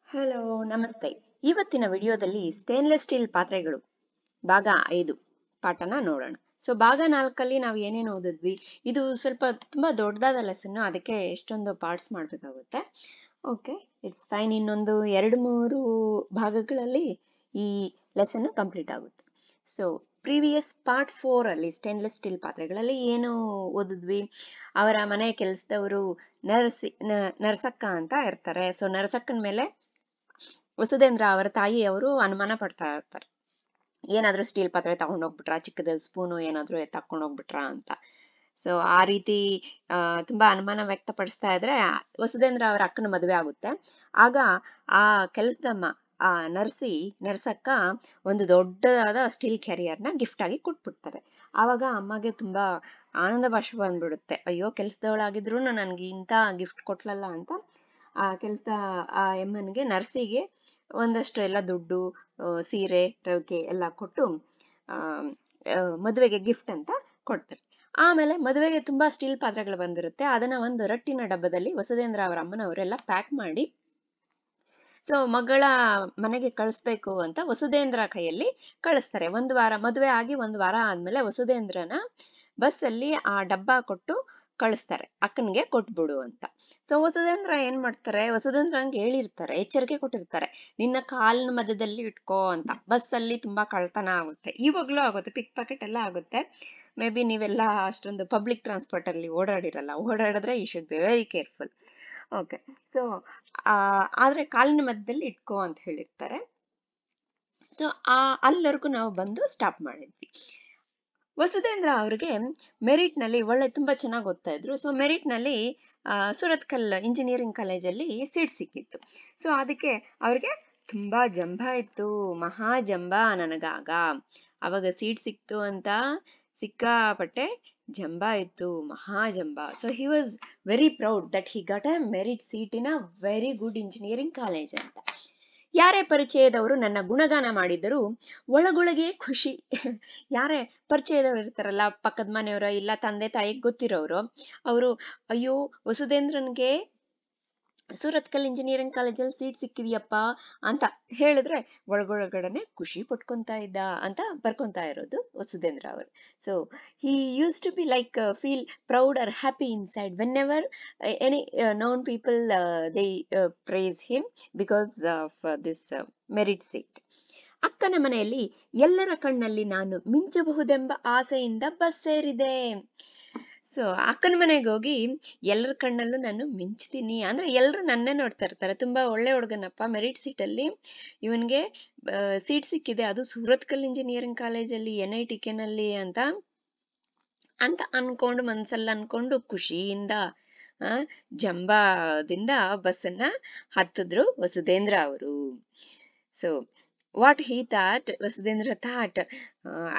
Hello ನಮಸ್ತೆ. ಇವತ್ತಿನ ವಿಡಿಯೋದಲ್ಲಿ ಸ್ಟೇನ್ಲೆಸ್ ಸ್ಟೀಲ್ ಪಾತ್ರೆಗಳು ಭಾಗ 5 ಪಾಠನ ನೋಡೋಣ. ಸೊ ಭಾಗ 4ಅಲ್ಲಿ ನಾವು ಏನೇನು ಓದಿದ್ವಿ, ಇದು ಸ್ವಲ್ಪ ತುಂಬಾ ದೊಡ್ಡದಾದ ಲೆಸನ್, ಅದಕ್ಕೆ ಎಷ್ಟೊಂದು ಪಾರ್ಟ್ಸ್ ಮಾಡಬೇಕಾಗುತ್ತೆ. Okay, it's fine. ಇನ್ನೊಂದು 2-3 ಭಾಗಗಳಲ್ಲಿ ಈ ಲೆಸನ್ ಕಂಪ್ಲೀಟ್ ಆಗುತ್ತೆ. ಸೊ ಪ್ರೀವಿಯಸ್ ಪಾರ್ಟ್ 4 ಅಲ್ಲಿ ಸ್ಟೇನ್ಲೆಸ್ ಸ್ಟೀಲ್ ಪಾತ್ರೆಗಳಲ್ಲಿ ಏನು ಓದಿದ್ವಿ, ಅವರ ಮನೆ ಕೆಲಸದವರು ನರಸಕ್ಕ ಅಂತ ಇರ್ತಾರೆ. ಸೊ ನರಸಕ್ಕನ ಮೇಲೆ ವಸುಧೇಂದ್ರ ಅವರ ತಾಯಿಯವರು ಅನುಮಾನ ಪಡ್ತಾ ಇರ್ತಾರೆ, ಏನಾದ್ರೂ ಸ್ಟೀಲ್ ಪಾತ್ರೆ ತಗೊಂಡೋಗ್ಬಿಟ್ರಾ, ಚಿಕ್ಕದ ಸ್ಪೂನು ಏನಾದ್ರೂ ತಕೊಂಡೋಗ್ಬಿಟ್ರಾ ಅಂತ. ಸೊ ಆ ರೀತಿ ತುಂಬಾ ಅನುಮಾನ ವ್ಯಕ್ತಪಡಿಸ್ತಾ ಇದ್ರೆ ವಸುಧೇಂದ್ರ ಅವರ ಅಕ್ಕನ ಮದುವೆ ಆಗುತ್ತೆ. ಆಗ ಆ ಕೆಲಸದಮ್ಮ ಆ ನರ್ಸಕ್ಕ ಒಂದು ದೊಡ್ಡದಾದ ಸ್ಟೀಲ್ ಕ್ಯಾರಿಯರ್ನ ಗಿಫ್ಟ್ ಆಗಿ ಕೊಟ್ಬಿಡ್ತಾರೆ. ಆವಾಗ ಅಮ್ಮಗೆ ತುಂಬಾ ಆನಂದ ಭಾಷೆ ಬಂದ್ಬಿಡುತ್ತೆ. ಅಯ್ಯೋ, ಕೆಲಸದವಳಾಗಿದ್ರು ನನ್ಗೆ ಇಂಥ ಗಿಫ್ಟ್ ಕೊಟ್ಲಲ್ಲ ಅಂತ ಆ ಎಮ್ಮನಿಗೆ, ನರ್ಸಿಗೆ ಒಂದಷ್ಟು ಎಲ್ಲ ದುಡ್ಡು, ಸೀರೆ, ರವಿಕೆ ಎಲ್ಲ ಕೊಟ್ಟು ಮದುವೆಗೆ ಗಿಫ್ಟ್ ಅಂತ ಕೊಡ್ತಾರೆ. ಆಮೇಲೆ ಮದುವೆಗೆ ತುಂಬಾ ಸ್ಟೀಲ್ ಪಾತ್ರೆಗಳು ಬಂದಿರುತ್ತೆ. ಅದನ್ನ ಒಂದು ರಟ್ಟಿನ ಡಬ್ಬದಲ್ಲಿ ವಸುಧೇಂದ್ರ ಅವರ ಅಮ್ಮನವರೆಲ್ಲ ಪ್ಯಾಕ್ ಮಾಡಿ ಸೊ ಮಗಳ ಮನೆಗೆ ಕಳಿಸ್ಬೇಕು ಅಂತ ವಸುಧೇಂದ್ರ ಕೈಯಲ್ಲಿ ಕಳಿಸ್ತಾರೆ. ಮದುವೆ ಆಗಿ 1 ವಾರ ಆದ್ಮೇಲೆ ವಸುಧೇಂದ್ರನ ಬಸ್ಸಲ್ಲಿ ಆ ಡಬ್ಬ ಕೊಟ್ಟು ಕಳಿಸ್ತಾರೆ, ಅಕ್ಕನಿಗೆ ಕೊಟ್ಬಿಡು ಅಂತ. ಸೊ ವಸುಧೇಂದ್ರ ಏನ್ ಮಾಡ್ತಾರೆ, ವಸುಧೇಂದ್ರಂಗೆ ಹೇಳಿರ್ತಾರೆ, ಎಚ್ಚರಿಕೆ ಕೊಟ್ಟಿರ್ತಾರೆ, ನಿನ್ನ ಕಾಲಿನ ಮಧ್ಯದಲ್ಲಿ ಇಟ್ಕೋ ಅಂತ. ಬಸ್ಸಲ್ಲಿ ತುಂಬಾ ಕಳ್ತನ ಆಗುತ್ತೆ, ಇವಾಗ್ಲೂ ಆಗುತ್ತೆ, ಪಿಕ್ ಪಾಕೆಟ್ ಎಲ್ಲ ಆಗುತ್ತೆ. ಮೇ ಬಿ ನೀವೆಲ್ಲ ಅಷ್ಟೊಂದು ಪಬ್ಲಿಕ್ ಟ್ರಾನ್ಸ್ಪೋರ್ಟ್ ಅಲ್ಲಿ ಓಡಾಡಿದ್ರೆ you should be very careful. Okay, so ಆದ್ರೆ ಕಾಲಿನ ಮಧ್ಯದಲ್ಲಿ ಇಟ್ಕೋ ಅಂತ ಹೇಳಿರ್ತಾರೆ. ಸೊ ಅಲ್ಲವರೆಗೂ ನಾವು ಬಂದು ಸ್ಟಾಪ್ ಮಾಡಿದ್ವಿ. ವಸುಧೇಂದ್ರ ಅವ್ರಿಗೆ ಮೆರಿಟ್ ನಲ್ಲಿ ತುಂಬಾ ಚೆನ್ನಾಗಿ ಓದ್ತಾ ಇದ್ರು. ಸೊ ಮೆರಿಟ್ ನಲ್ಲಿ ಸುರತ್ಕಲ್ ಇಂಜಿನಿಯರಿಂಗ್ ಕಾಲೇಜಲ್ಲಿ ಸೀಟ್ ಸಿಕ್ಕಿತ್ತು. ಸೊ ಅದಕ್ಕೆ ಅವ್ರಿಗೆ ತುಂಬಾ ಜಂಬ ಇತ್ತು, ಮಹಾ ಜಂಬ ನನಗಾಗ. ಅವಾಗ ಸೀಟ್ ಸಿಕ್ತು ಅಂತ ಸಿಕ್ಕಾಪಟ್ಟೆ ಜಂಬ ಇತ್ತು, ಮಹಾ ಜಂಬ. So he was very proud that he got a merit seat in a very good engineering college ಅಂತ. ಯಾರೇ ಪರಿಚಯದವರು ನನ್ನ ಗುಣಗಾನ ಮಾಡಿದರೂ ಒಳಗೊಳಗೆ ಖುಷಿ. ಯಾರೇ ಪರಿಚಯದವರು ಇರ್ತಾರಲ್ಲ, ಪಕ್ಕದ ಮನೆಯವರ ಇಲ್ಲ ತಂದೆ ತಾಯಿಗೆ ಗೊತ್ತಿರೋರು, ಅವರು ಅಯ್ಯೋ ವಸುಧೇಂದ್ರನ್ಗೆ ಸುರತ್ಕಲ್ ಇಂಜಿನಿಯರಿಂಗ್ ಕಾಲೇಜಲ್ಲಿ ಸೀಟ್ ಸಿಕ್ಕಿದ್ಯಪ್ಪ ಅಂತ ಹೇಳಿದ್ರೆ ಒಳಗೊಳಗಡೆ ಖುಷಿ ಪಟ್ಕೊಂತ ಇದ್ದ ಅಂತ ಬರ್ಕೊಂತ ಇರೋದು ವಸುಧೇಂದ್ರ ಅವರು. So he used to be like feel proud or happy inside whenever any known people they praise him because of this merit seat. ಅಕ್ಕನ ಮನೆಯಲ್ಲಿ ಎಲ್ಲರ ಕಣ್ಣಲ್ಲಿ ನಾನು ಮಿಂಚಬಹುದೆಂಬ ಆಸೆಯಿಂದ ಬಸ್ ಸೇರಿದೆ. ಸೊ ಅಕ್ಕನ ಮನೆಗೆ ಹೋಗಿ ಎಲ್ಲರ ಕಣ್ಣಲ್ಲೂ ನಾನು ಮಿಂಚ್ತೀನಿ ಅಂದ್ರೆ ಎಲ್ಲರೂ ನನ್ನೇ ನೋಡ್ತಾ ಇರ್ತಾರೆ, ತುಂಬಾ ಒಳ್ಳೆ ಹುಡುಗನಪ್ಪ, ಮೆರಿಟ್ ಸೀಟಲ್ಲಿ ಇವನ್ಗೆ ಸೀಟ್ ಸಿಕ್ಕಿದೆ, ಅದು ಸೂರತ್ಕಲ್ ಇಂಜಿನಿಯರಿಂಗ್ ಕಾಲೇಜಲ್ಲಿ NITK ನಲ್ಲಿ ಅಂತ ಅನ್ಕೊಂಡು ಮನ್ಸಲ್ಲಿ ಅನ್ಕೊಂಡು ಖುಷಿಯಿಂದ ಜಂಬಾದಿಂದ ಬಸ್ಸನ್ನ ಹತ್ತಿದ್ರು ವಸುಧೇಂದ್ರ ಅವರು. So what he thought, Vasudhendra thought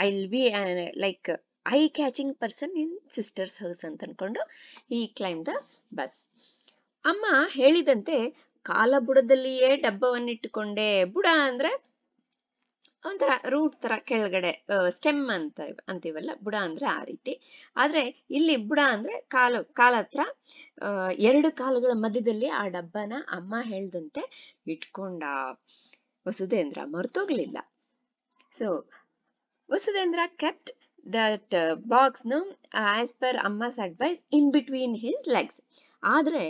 I will be like eye-catching person in sister's house ಅಂತ ಅನ್ಕೊಂಡು he climbed the bus. ಅಮ್ಮ ಹೇಳಿದಂತೆ ಕಾಲ ಬುಡದಲ್ಲಿಯೇ ಡಬ್ಬವನ್ನಿಟ್ಟುಕೊಂಡೆ. ಬುಡ ಅಂದ್ರೆ ಒಂಥರ ರೂಟ್ ತರ ಕೆಳಗಡೆ, ಸ್ಟೆಮ್ ಅಂತೀವಲ್ಲ, ಬುಡ ಅಂದ್ರೆ ಆ ರೀತಿ. ಆದ್ರೆ ಇಲ್ಲಿ ಬುಡ ಅಂದ್ರೆ ಕಾಲ ಹತ್ರ 2 ಕಾಲುಗಳ ಮಧ್ಯದಲ್ಲಿ ಆ ಡಬ್ಬನ ಅಮ್ಮ ಹೇಳ್ದಂತೆ ಇಟ್ಕೊಂಡ. ವಸುಧೇಂದ್ರ ಮರ್ತೋಗ್ಲಿಲ್ಲ. So Vasudhendra kept that box as per Amma's advice in between his legs. ಆದ್ರೆ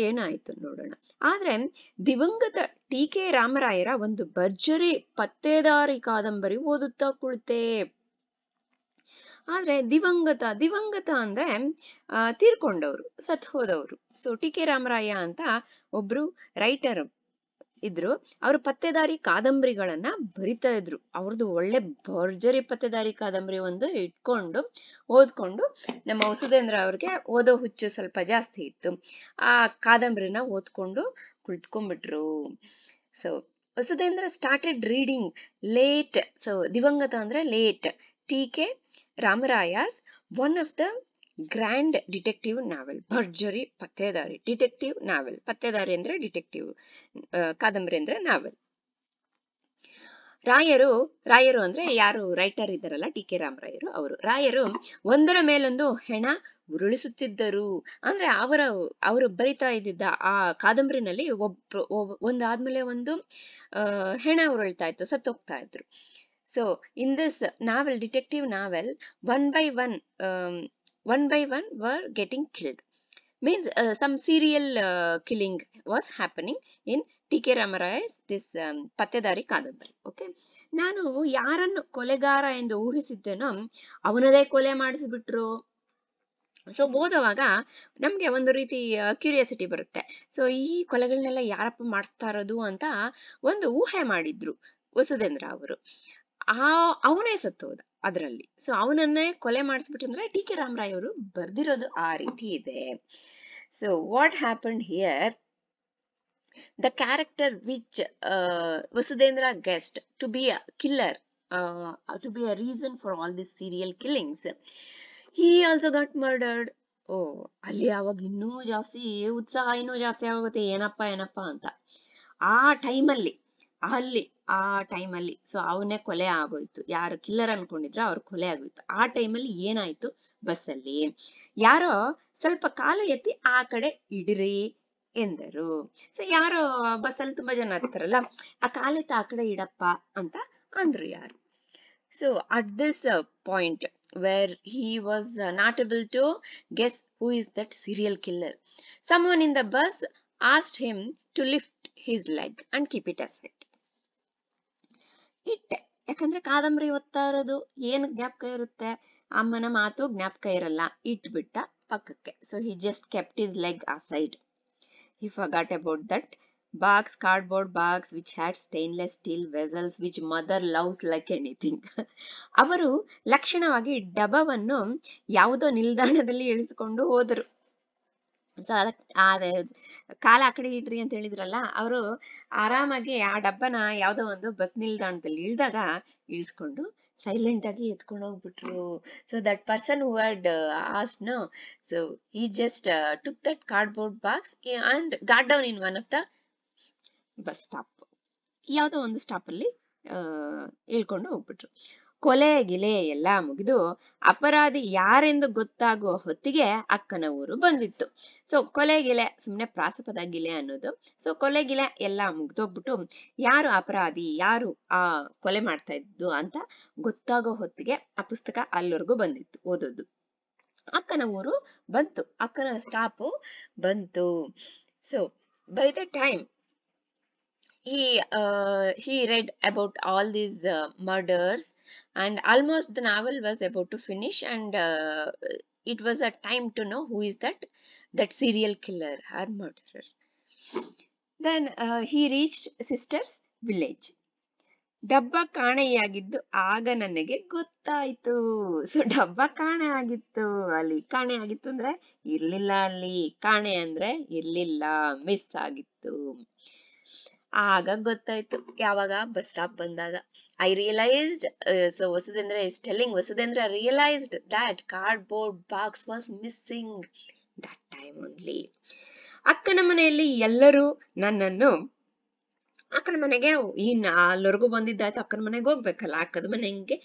ಏನಾಯ್ತು ನೋಡೋಣ. ಆದ್ರೆ ದಿವಂಗತ TK ರಾಮರಾಯರ ಒಂದು ಭರ್ಜರಿ ಪತ್ತೇದಾರಿ ಕಾದಂಬರಿ ಓದುತ್ತಾ ಕುಳಿತೆ. ಆದ್ರೆ ದಿವಂಗತ ಅಂದ್ರೆ ತೀರ್ಕೊಂಡವ್ರು, ಸತ್ ಹೋದವರು. ಸೊ TK ರಾಮರಾಯ ಅಂತ ಒಬ್ರು ರೈಟರ್ ಇದ್ರು, ಅವರು ಪತ್ತೇದಾರಿ ಕಾದಂಬರಿಗಳನ್ನ ಬರಿತಾ ಇದ್ರು. ಅವ್ರದ್ದು ಒಳ್ಳೆ ಭರ್ಜರಿ ಪತ್ತೇದಾರಿ ಕಾದಂಬರಿ ಒಂದು ಓದ್ಕೊಂಡು ನಮ್ಮ ವಸುಧೇಂದ್ರ ಅವ್ರಿಗೆ ಓದೋ ಹುಚ್ಚು ಸ್ವಲ್ಪ ಜಾಸ್ತಿ ಇತ್ತು. ಆ ಕಾದಂಬರಿನ ಓದ್ಕೊಂಡು ಕುಳಿತ್ಕೊಂಡ್ಬಿಟ್ರು. So Vasudhendra started reading late. So ದಿವಂಗತ ಅಂದ್ರೆ late. TK Ramarao's one of the grand detective novel. ಭರ್ಜರಿ ಪತ್ತೇದಾರಿ ಡಿಟೆಕ್ಟಿವ್ ನಾವೆಲ್. ಪತ್ತೇದಾರಿ ಅಂದ್ರೆ ಡಿಟೆಕ್ಟಿವ್, ಕಾದಂಬರಿ ಅಂದ್ರೆ ನಾವೆಲ್. ರಾಯರು ಅಂದ್ರೆ ಯಾರು ರೈಟರ್ ಇದ್ದಾರಲ್ಲ ಟಿ.ಕೆ. ರಾಮರಾಯರು ರಾಯರು ಒಂದರ ಮೇಲೊಂದು ಹೆಣ ಉರುಳಿಸುತ್ತಿದ್ದರು. ಅಂದ್ರೆ ಅವರು ಬರಿತಾ ಇದ್ದಿದ್ದ ಆ ಕಾದಂಬರಿನಲ್ಲಿ ಒಂದಾದ್ಮೇಲೆ ಒಂದು ಹೆಣ ಉರುಳ್ತಾ ಇತ್ತು, ಸತ್ತೋಗ್ತಾ ಇದ್ರು. So in this novel, detective novel, one by one were getting killed. Means some serial killing was happening in TK. ರಾಮರಾಯ's this ಪತ್ತೆದಾರಿ ಕಾದಂಬರಿ. ಓಕೆ, ನಾನು ಯಾರನ್ನು ಕೊಲೆಗಾರ ಎಂದು ಊಹಿಸಿದ್ದೇನೋ ಅವನದೇ ಕೊಲೆ ಮಾಡಿಸ್ಬಿಟ್ರು. ಸೊ ಓದುವಾಗ ನಮ್ಗೆ ಒಂದು ರೀತಿ ಕ್ಯೂರಿಯಾಸಿಟಿ ಬರುತ್ತೆ. ಸೊ ಈ ಕೊಲೆಗಳನ್ನೆಲ್ಲ ಯಾರಪ್ಪ ಮಾಡಿಸ್ತಾ ಇರೋದು ಅಂತ ಒಂದು ಊಹೆ ಮಾಡಿದ್ರು ವಸುಧೇಂದ್ರ ಅವರು. ಅವನೇ ಸತ್ತೋದ ಅದರಲ್ಲಿ. ಸೊ ಅವನನ್ನೇ ಕೊಲೆ ಮಾಡಿಸ್ಬಿಟ್ಟಂದ್ರೆ ಟಿ.ಕೆ. ರಾಮರಾಯ್ ಅವರು ಬರ್ದಿರೋದು ಆ ರೀತಿ ಇದೆ. So what happened here, the character which Vasudendra guessed to be a killer, to be a reason for all these serial killings, he also got murdered. ಅಲ್ಲಿ ಅವಾಗ ಇನ್ನೂ ಜಾಸ್ತಿ ಉತ್ಸಾಹ, ಇನ್ನೂ ಜಾಸ್ತಿ ಆಗುತ್ತೆ, ಏನಪ್ಪ ಅಂತ. ಆ ಟೈಮಲ್ಲಿ ಸೊ ಅವನೇ ಕೊಲೆ ಆಗೋಯ್ತು. ಯಾರು ಕಿಲ್ಲರ್ ಅನ್ಕೊಂಡಿದ್ರ ಅವ್ರು ಕೊಲೆ ಆಗೋಯ್ತು. ಆ ಟೈಮಲ್ಲಿ ಏನಾಯ್ತು, ಬಸ್ಸಲ್ಲಿ ಯಾರೋ ಸ್ವಲ್ಪ ಕಾಲು ಎತ್ತಿ ಆ ಕಡೆ ಇಡ್ರಿ ಎಂದರು. ಸೊ ಯಾರು ಬಸ್ಸಲ್ಲಿ ತುಂಬಾ ಜನ ಇರ್ತಾರಲ್ಲ, ಆ ಕಾಲೆತ್ತ ಆ ಕಡೆ ಇಡಪ್ಪ ಅಂತ ಅಂದ್ರು ಯಾರು. So at this point where he was not able to guess who is that serial killer, someone in the bus asked him to lift his leg and keep it aside. ಯಾಕಂದ್ರೆ ಕಾದಂಬರಿ ಓದ್ತಾ ಇರೋದು ಏನು ಜ್ಞಾಪಕ ಇರುತ್ತೆ, ಅಮ್ಮನ ಮಾತು ಜ್ಞಾಪಕ ಇರಲ್ಲ, ಇಟ್ಬಿಟ್ಟ ಪಕ್ಕಕ್ಕೆ. So he just kept his leg aside. He forgot about that cardboard box which had stainless steel vessels which mother loves like anything. ಅವರು ಲಕ್ಷಣವಾಗಿ ಡಬ್ಬವನ್ನು ಯಾವುದೋ ನಿಲ್ದಾಣದಲ್ಲಿ ಇಳಿಸಿಕೊಂಡು ಹೋದರು. ಸೊ ಕಾಲ ಆ ಕಡೆ ಇಡ್ರಿ ಅಂತ ಹೇಳಿದ್ರಲ್ಲ, ಅವರು ಆರಾಮಾಗಿ ಆ ಡಬ್ಬನ ಯಾವ್ದೋ ಒಂದು ಬಸ್ ನಿಲ್ದಾಣದಲ್ಲಿ ಇಳಿಸ್ಕೊಂಡು ಸೈಲೆಂಟ್ ಆಗಿ ಎತ್ಕೊಂಡು ಹೋಗ್ಬಿಟ್ರು. So that person who had asked, no, so he just took that cardboard box and got down in one of the bus stop. ಯಾವ್ದೋ ಒಂದು ಸ್ಟಾಪ್ ಅಲ್ಲಿ ಇಳ್ಕೊಂಡು ಹೋಗ್ಬಿಟ್ರು. ಕೊಲೆ ಗಿಲೆ ಎಲ್ಲ ಮುಗಿದು ಅಪರಾಧಿ ಯಾರೆಂದು ಗೊತ್ತಾಗುವ ಹೊತ್ತಿಗೆ ಅಕ್ಕನ ಊರು ಬಂದಿತ್ತು. ಸೊ ಕೊಲೆ ಗಿಲೆ ಸುಮ್ನೆ ಪ್ರಾಸಪದ ಗಿಲೆ ಅನ್ನೋದು. ಸೊ ಕೊಲೆ ಗಿಲೆ ಎಲ್ಲ ಮುಗ್ದೋಗ್ಬಿಟ್ಟು ಯಾರು ಅಪರಾಧಿ, ಯಾರು ಆ ಕೊಲೆ ಮಾಡ್ತಾ ಇದ್ದು ಅಂತ ಗೊತ್ತಾಗೋ ಹೊತ್ತಿಗೆ ಆ ಪುಸ್ತಕ ಅಲ್ಲಿವರೆಗೂ ಬಂದಿತ್ತು ಓದೋದು. ಅಕ್ಕನ ಊರು ಬಂತು, ಅಕ್ಕನ ಸ್ಟಾಪು ಬಂತು. So by the time he read about all these murders, and almost the novel was about to finish, and it was a time to know who is that serial killer or murderer. Then he reached sister's village. ಡಬ್ಬ ಕಾಣೆಯಾಗಿದ್ದು ಆಗ ನನಗೆ ಗೊತ್ತಾಯ್ತು. So ಡಬ್ಬ ಕಾಣೆ ಆಗಿತ್ತು ಅಲ್ಲಿ. ಕಾಣೆ ಆಗಿತ್ತು ಅಂದ್ರೆ ಇರ್ಲಿಲ್ಲ ಅಲ್ಲಿ, ಕಾಣೆ ಅಂದ್ರೆ ಇರ್ಲಿಲ್ಲ, ಮಿಸ್ ಆಗಿತ್ತು. ಆಗ ಗೊತ್ತಾಯ್ತು, ಯಾವಾಗ ಬಸ್ ಸ್ಟಾಪ್ ಬಂದಾಗ. I realized, so Vasudendra is telling, Vasudendra realized that cardboard box was missing that time only. ಅಕ್ಕನ ಮನೆಯಲ್ಲಿ ಎಲ್ಲರೂ ನನ್ನನ್ನು, ಅಕ್ಕನ ಮನೆಗೆ ಅಲ್ಲವರೆಗೂ ಬಂದಿದ್ದಾಯ್ತು, ಅಕ್ಕನ ಮನೆಗೆ ಹೋಗ್ಬೇಕಲ್ಲ, ಅಕ್ಕದ ಮನೆಗೆ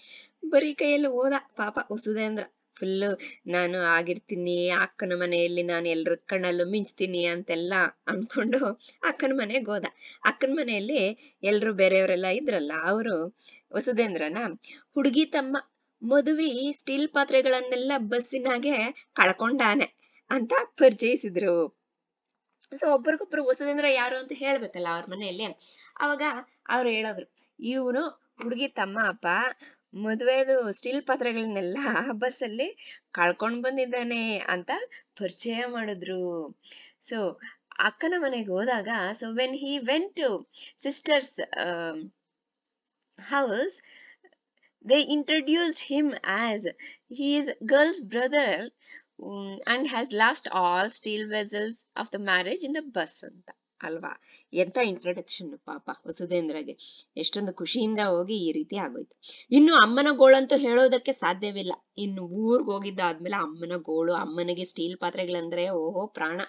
ಬರೀ ಕೈಯಲ್ಲಿ ಹೋದ ಪಾಪ ವಸುಧೇಂದ್ರ. ಫುಲ್ಲು ನಾನು ಆಗಿರ್ತೀನಿ ಅಕ್ಕನ ಮನೆಯಲ್ಲಿ, ನಾನು ಎಲ್ರ ಕಣ್ಣಲ್ಲೂ ಮಿಂಚ್ತೀನಿ ಅಂತೆಲ್ಲ ಅನ್ಕೊಂಡು ಅಕ್ಕನ ಮನೆಗೆ ಹೋದ. ಅಕ್ಕನ ಮನೆಯಲ್ಲಿ ಎಲ್ರು ಬೇರೆಯವರೆಲ್ಲ ಇದ್ರಲ್ಲ, ಅವರು ವಸುಧೇಂದ್ರನ ಹುಡುಗಿ ತಮ್ಮ ಮದುವೆ ಸ್ಟೀಲ್ ಪಾತ್ರೆಗಳನ್ನೆಲ್ಲ ಬಸ್ಸಿನಾಗೆ ಕಳ್ಕೊಂಡಾನೆ ಅಂತ ಪರಿಚಯಿಸಿದ್ರು. ಸೊ ಒಬ್ರಿಗೊಬ್ರು ವಸುಧೇಂದ್ರ ಯಾರು ಅಂತ ಹೇಳ್ಬೇಕಲ್ಲ ಅವ್ರ ಮನೆಯಲ್ಲಿ. ಅವಾಗ ಅವ್ರು ಹೇಳೋದ್ರು, ಇವನು ಹುಡುಗಿ ತಮ್ಮ ಅಪ್ಪ ಮದುವೆದು ಸ್ಟೀಲ್ ಪಾತ್ರೆಗಳನ್ನೆಲ್ಲ ಬಸ್ಸಲ್ಲಿ ಕಳ್ಕೊಂಡ್ ಬಂದಿದ್ದಾನೆ ಅಂತ ಪರಿಚಯ ಮಾಡಿದ್ರು. ಸೊ ಅಕ್ಕನ ಮನೆಗೆ ಹೋದಾಗ, so when he went to sister's house, they introduced him as his girl's brother and has lost all steel vessels of the marriage in the bus ಅಂತ ಅಲ್ವಾ. ಎಂತ ಇಂಟ್ರೊಡಕ್ಷನ್ ಪಾಪ ವಸುಧೇಂದ್ರಗೆ. ಎಷ್ಟೊಂದು ಖುಷಿಯಿಂದ ಹೋಗಿ ಈ ರೀತಿ ಆಗೋಯ್ತು. ಇನ್ನು ಅಮ್ಮನ ಗೋಳಂತೂ ಹೇಳೋದಕ್ಕೆ ಸಾಧ್ಯವಿಲ್ಲ. ಇನ್ನು ಊರ್ಗ್ ಹೋಗಿದ್ದಾದ್ಮೇಲೆ ಅಮ್ಮನ ಗೋಳು, ಅಮ್ಮನಿಗೆ ಸ್ಟೀಲ್ ಪಾತ್ರೆಗಳಂದ್ರೆ ಓಹೋ ಪ್ರಾಣ.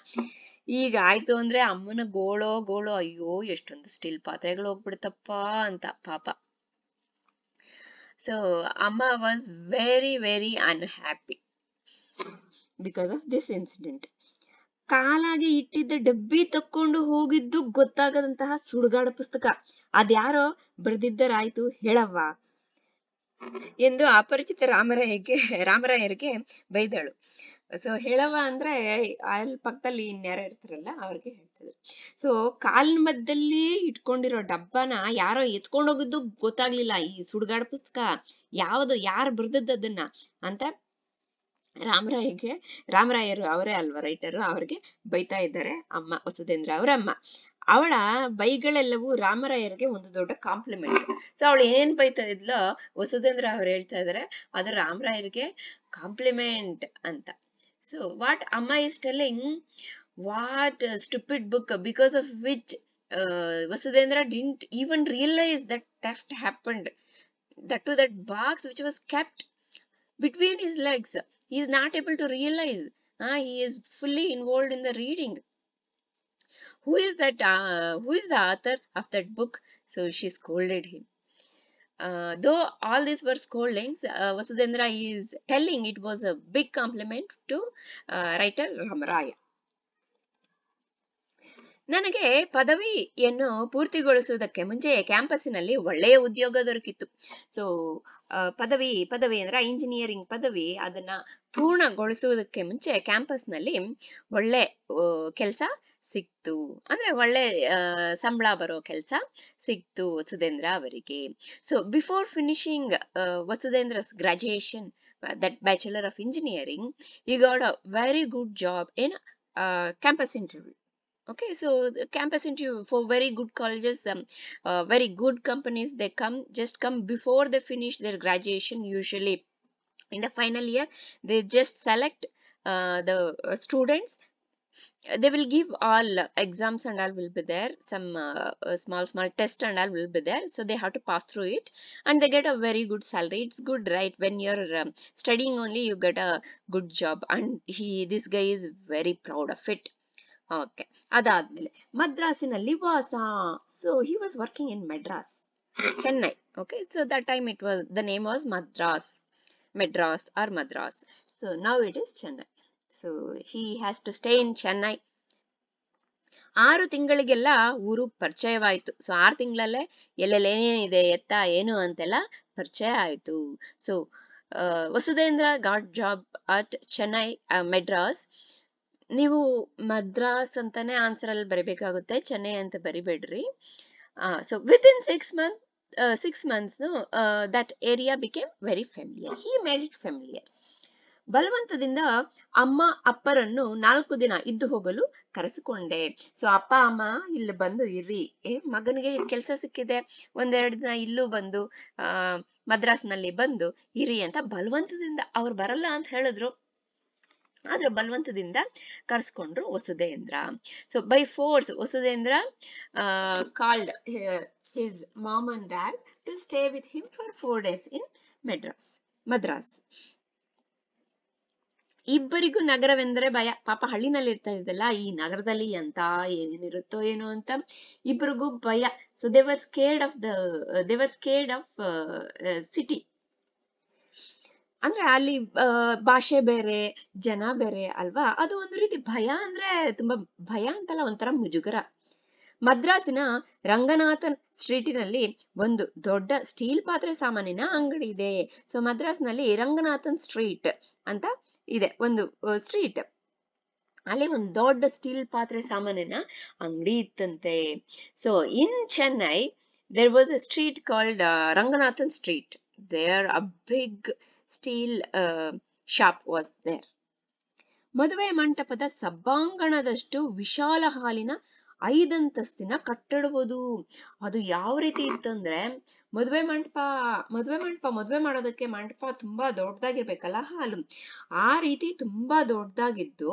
ಈಗ ಆಯ್ತು ಅಂದ್ರೆ ಅಮ್ಮನ ಗೋಳೋ, ಅಯ್ಯೋ ಎಷ್ಟೊಂದು ಸ್ಟೀಲ್ ಪಾತ್ರೆಗಳು ಹೋಗ್ಬಿಡ್ತಪ್ಪ ಅಂತ ಪಾಪ. So Amma was very, very unhappy because of this incident. ಕಾಲಾಗಿ ಇಟ್ಟಿದ್ದ ಡಬ್ಬಿ ತಕ್ಕೊಂಡು ಹೋಗಿದ್ದು ಗೊತ್ತಾಗದಂತಹ ಸುಡುಗಾಡ ಪುಸ್ತಕ ಅದ್ಯಾರೋ ಬರೆದಿದ್ದರಾಯ್ತು ಹೇಳವ್ವ ಎಂದು ಅಪರಿಚಿತ ರಾಮರಾಯರಿಗೆ ಬೈದಳು. ಸೊ ಹೇಳವ್ವ ಅಂದ್ರೆ ಅಲ್ಲಿ ಪಕ್ಕದಲ್ಲಿ ಇನ್ಯಾರೋ ಇರ್ತಾರಲ್ಲ ಅವ್ರಿಗೆ ಹೇಳ್ತಿದ್ರು. ಸೊ ಕಾಲಿನ ಮಧ್ಯದಲ್ಲಿ ಇಟ್ಕೊಂಡಿರೋ ಡಬ್ಬನ ಯಾರೋ ಎತ್ಕೊಂಡು ಹೋಗಿದ್ದು ಗೊತ್ತಾಗ್ಲಿಲ್ಲ, ಈ ಸುಡುಗಾಡ ಪುಸ್ತಕ ಯಾರು ಬರ್ದದ್ದು ಅದನ್ನ ಅಂತ ರಾಮರಾಯರು ಅವರೇ ಅಲ್ವಾ ರೈಟರು, ಅವ್ರಿಗೆ ಬೈತಾ ಇದ್ದಾರೆ ಅಮ್ಮ, ವಸುಧೇಂದ್ರ ಅವರ ಅಮ್ಮ. ಅವಳ ಬೈಗಳೆಲ್ಲವೂ ರಾಮರಾಯರಿಗೆ ಒಂದು ದೊಡ್ಡ ಕಾಂಪ್ಲಿಮೆಂಟ್. ಸೊ ಅವಳು ಏನೇನ್ ಬೈತಾ ಇದ್ಲೋ ವಸುಧೇಂದ್ರ ಅವ್ರು ಹೇಳ್ತಾ ಇದಾರೆ ಅದು ರಾಮರಾಯರಿಗೆ ಕಾಂಪ್ಲಿಮೆಂಟ್ ಅಂತ. ಸೊ ವಾಟ್ ಅಮ್ಮ is telling, what a stupid book, because of which Vasudendra didn't even realize that theft happened, that to that box which was kept between his legs. He is not able to realize. He is fully involved in the reading. Who is that? Who is the author of that book? So she scolded him. Though all these were scoldings, Vasudendra is telling it was a big compliment to writer Ramaraya. ನನಗೆ ಪದವಿಯನ್ನು ಪೂರ್ತಿಗೊಳಿಸುವುದಕ್ಕೆ ಮುಂಚೆ ಕ್ಯಾಂಪಸ್ಸಿನಲ್ಲಿ ಒಳ್ಳೆಯ ಉದ್ಯೋಗ ದೊರಕಿತ್ತು. So ಪದವಿ ಅಂದ್ರೆ engineering ಪದವಿ, ಅದನ್ನ ಪೂರ್ಣಗೊಳಿಸುವುದಕ್ಕೆ ಮುಂಚೆ ಕ್ಯಾಂಪಸ್ನಲ್ಲಿ ಒಳ್ಳೆ ಕೆಲಸ ಸಿಕ್ತು, ಅಂದ್ರೆ ಒಳ್ಳೆ ಸಂಬಳ ಬರೋ ಕೆಲಸ ಸಿಕ್ತು ವಸುಧೇಂದ್ರ ಅವರಿಗೆ. So before finishing Vasudhendra's graduation, that bachelor of engineering, he got a very good job in campus interview. Okay, so the campus interview for very good colleges, very good companies, they just come before they finish their graduation. Usually in the final year they just select the students. They will give all exams and all will be there, some small test and all will be there, so they have to pass through it and they get a very good salary. It's good, right? When you're studying only you get a good job, and this guy is very proud of it. Okay, ಅದಾದ್ಮೇಲೆ ಮದ್ರಾಸಿನಲ್ಲಿ ವಾಸ. So he was working in Madras, Chennai. Okay, so that time it was, the name was Madras or Madras. So now it is Chennai. So he has to stay in Chennai. 6 ತಿಂಗಳಿಗೆಲ್ಲ ಊರು ಪರಿಚಯವಾಯಿತು. So 6 ತಿಂಗಳಲ್ಲೇ ಎಲ್ಲೆಲ್ಲೇನಿದೆ ಎತ್ತ ಏನು ಅಂತೆಲ್ಲ ಪರಿಚಯ ಆಯಿತು. So Vasudhendra got job at Chennai, Madras. ನೀವು ಮದ್ರಾಸ್ ಅಂತಾನೆ ಆನ್ಸರ್ ಅಲ್ಲಿ ಬರಿಬೇಕಾಗುತ್ತೆ, ಚೆನ್ನೈ ಅಂತ ಬರಿಬೇಡ್ರಿ. So within 6 months that area became very familiar. He made it familiar. ಬಲವಂತದಿಂದ ಅಮ್ಮ ಅಪ್ಪರನ್ನು 4 ದಿನ ಇದ್ದು ಹೋಗಲು ಕರೆಸಿಕೊಂಡೆ. ಸೊ ಅಪ್ಪ ಅಮ್ಮ ಇಲ್ಲಿ ಬಂದು ಇರ್ರಿ, ಮಗನಿಗೆ ಕೆಲಸ ಸಿಕ್ಕಿದೆ, 1-2 ದಿನ ಇಲ್ಲೂ ಬಂದು ಮದ್ರಾಸ್ನಲ್ಲಿ ಬಂದು ಇರಿ ಅಂತ ಬಲವಂತದಿಂದ, ಅವ್ರು ಬರಲ್ಲ ಅಂತ ಹೇಳಿದ್ರು, ಆದ್ರೆ ಬಲವಂತದಿಂದ ಕರ್ಸ್ಕೊಂಡ್ರು Vasudhendra. So by force Vasudhendra called his mom and dad to stay with him for 4 days in Madras. ಇಬ್ಬರಿಗೂ ನಗರವೆಂದರೆ ಭಯ. ಪಾಪ ಹಳ್ಳಿನಲ್ಲಿ ಇರ್ತಾ ಇದ್ದಲ್ಲ, ಈ ನಗರದಲ್ಲಿ ಅಂತ ಏನೇನಿರುತ್ತೋ ಏನೋ ಅಂತ ಇಬ್ಬರಿಗೂ ಭಯ. So they were scared of city. ಅಂದ್ರೆ ಅಲ್ಲಿ ಭಾಷೆ ಬೇರೆ, ಜನ ಬೇರೆ ಅಲ್ವಾ, ಅದು ಒಂದು ರೀತಿ ಭಯ. ಅಂದ್ರೆ ತುಂಬಾ ಭಯ ಅಂತಲ್ಲ, ಒಂಥರ ಮುಜುಗರ. ಮದ್ರಾಸಿನ ರಂಗನಾಥನ್ ಸ್ಟ್ರೀಟಿನಲ್ಲಿ ಒಂದು ದೊಡ್ಡ ಸ್ಟೀಲ್ ಪಾತ್ರೆ ಸಾಮಾನಿನ ಅಂಗಡಿ ಇದೆ. ಸೊ ಮದ್ರಾಸ್ನಲ್ಲಿ ರಂಗನಾಥನ್ ಸ್ಟ್ರೀಟ್ ಅಂತ ಇದೆ, ಒಂದು ಸ್ಟ್ರೀಟ್. ಅಲ್ಲಿ ಒಂದು ದೊಡ್ಡ ಸ್ಟೀಲ್ ಪಾತ್ರೆ ಸಾಮಾನಿನ ಅಂಗಡಿ ಇತ್ತಂತೆ. So in Chennai there was a street called Ranganathan Street. There a big steel shop was there. ಮದುವೆ ಮಂಟಪದ ಸಭಾಂಗಣದಷ್ಟು ವಿಶಾಲ ಹಾಲಿನ 5 ಅಂತಸ್ತಿನ ಕಟ್ಟಡವುದು. ಅದು ಯಾವ ರೀತಿ ಇತ್ತಂದ್ರೆ, ಮದುವೆ ಮಾಡೋದಕ್ಕೆ ಮಂಟಪ ತುಂಬಾ ದೊಡ್ಡದಾಗಿರ್ಬೇಕಲ್ಲ, ಹಾಲು ಆ ರೀತಿ ತುಂಬಾ ದೊಡ್ಡದಾಗಿದ್ದು,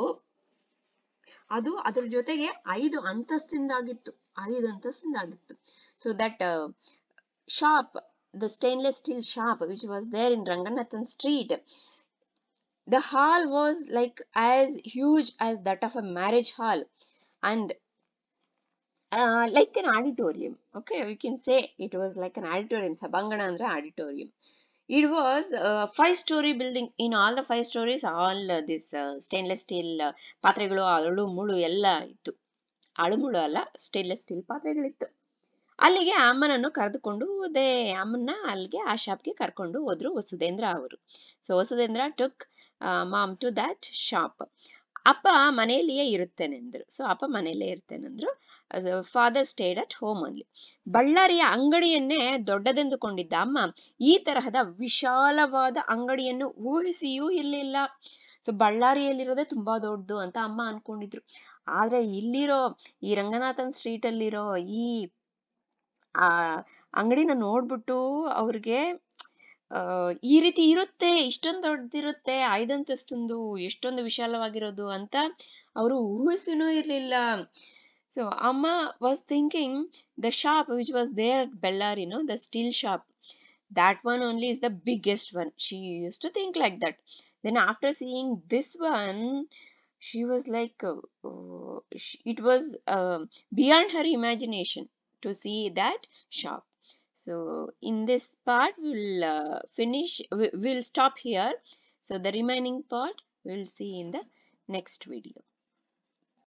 ಅದು ಅದ್ರ ಜೊತೆಗೆ 5 ಅಂತಸ್ತಿಂದಾಗಿತ್ತು. So that shop, the stainless steel shop which was there in Ranganathan Street, the hall was like as huge as that of a marriage hall and like an auditorium. Okay, we can say it was like an auditorium. Sabangana andre auditorium. It was a 5-story building. In all the 5 stories, all this stainless steel ಪಾತ್ರೆಗಳು ಅಳು ಮುಳು ಎಲ್ಲ ಇತ್ತು. ಅಳುಮುಳು ಅಲ್ಲ, stainless steel ಪಾತ್ರೆಗಳಿತ್ತು. ಅಲ್ಲಿಗೆ ಅಮ್ಮನನ್ನು ಕರೆದುಕೊಂಡು ಹೋದೆ. ಅಮ್ಮನ್ನ ಅಲ್ಲಿಗೆ ಆ ಶಾಪ್ಗೆ ಕರ್ಕೊಂಡು ಹೋದ್ರು ವಸುಧೇಂದ್ರ ಅವರು. So Vasudhendra took mom to that shop. ಅಪ್ಪ ಮನೆಯಲ್ಲಿಯೇ ಇರುತ್ತೇನೆಂದ್ರು. ಸೊ ಅಪ್ಪ ಮನೆಯಲ್ಲೇ ಇರ್ತೇನೆಂದ್ರು. Father stayed at home only. ಬಳ್ಳಾರಿಯ ಅಂಗಡಿಯನ್ನೇ ದೊಡ್ಡದೆಂದುಕೊಂಡಿದ್ದ ಅಮ್ಮ ಈ ತರಹದ ವಿಶಾಲವಾದ ಅಂಗಡಿಯನ್ನು ಊಹಿಸಿಯೂ ಇರಲಿಲ್ಲ. ಸೊ ಬಳ್ಳಾರಿಯಲ್ಲಿರೋದೇ ತುಂಬಾ ದೊಡ್ಡದು ಅಂತ ಅಮ್ಮ ಅನ್ಕೊಂಡಿದ್ರು. ಆದ್ರೆ ಇಲ್ಲಿರೋ ಈ ರಂಗನಾಥನ್ ಸ್ಟ್ರೀಟ್ ಅಲ್ಲಿರೋ ಈ ಆ ಅಂಗಡಿನ ನೋಡ್ಬಿಟ್ಟು ಅವ್ರಿಗೆ ಈ ರೀತಿ ಇರುತ್ತೆ, ಇಷ್ಟೊಂದು ದೊಡ್ಡದಿರುತ್ತೆ, 5 ಅಂತಸ್ತುಂದು, ಎಷ್ಟೊಂದು ವಿಶಾಲವಾಗಿರೋದು ಅಂತ ಅವರು ಊಹಿಸಿನೂ ಇರ್ಲಿಲ್ಲ. ಸೊ ಅಮ್ಮ was thinking the shop which was there at Bellary, the steel shop, that one only is the biggest one. She used to think like that. Then after seeing this one, she was like, it was beyond her imagination to see that shop. So in this part we'll stop here. So the remaining part we'll see in the next video.